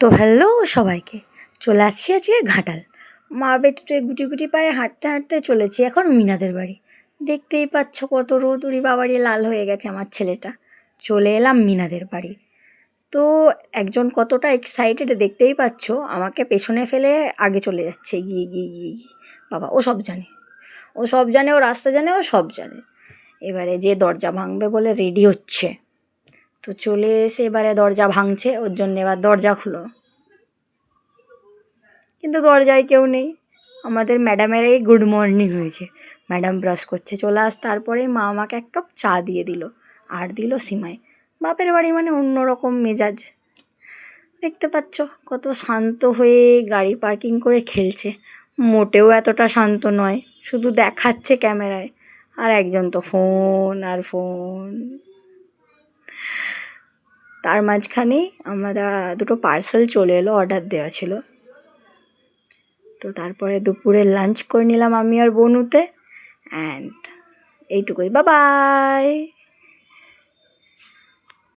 তো হ্যালো সবাইকে, চলে আসছি আজকে ঘাটাল। মা বেটুতে গুটি গুটি পায়ে হাঁটতে হাঁটতে চলেছি এখন মিনাদের বাড়ি। দেখতেই পাচ্ছ কত রোদ, উড়ি বাবারি লাল হয়ে গেছে আমার ছেলেটা। চলে এলাম মিনাদের বাড়ি। তো একজন কতটা এক্সাইটেড দেখতেই পাচ্ছ, আমাকে পেছনে ফেলে আগে চলে যাচ্ছে গিয়ে গিয়ে গিয়ে গিয়ে। বাবা ও সব জানে, ও সব জানে, ও রাস্তা জানে, ও সব জানে। এবারে যে দরজা ভাঙবে বলে রেডি হচ্ছে, তো চলে এসে এবারে দরজা ভাঙছে, ওর জন্য এবার দরজা খুলো। কিন্তু দরজায় কেউ নেই। আমাদের ম্যাডামের এই গুড মর্নিং হয়েছে, ম্যাডাম ব্রাশ করছে চলে আস। তারপরে মা আমাকে এক কাপ চা দিয়ে দিল, আর দিল সিমাই। বাপের বাড়ি মানে অন্যরকম মেজাজ। দেখতে পাচ্ছ কত শান্ত হয়ে গাড়ি পার্কিং করে খেলছে। মোটেও এতটা শান্ত নয়, শুধু দেখাচ্ছে ক্যামেরায়। আর একজন তো ফোন আর ফোন। তার মাঝখানেই আমরা দুটো পার্সেল চলে এলো, অর্ডার দেওয়া ছিল। তো তারপরে দুপুরে লাঞ্চ করে নিলাম আমি আর বনুতে। অ্যান্ড এইটুকুই, বাই বাই।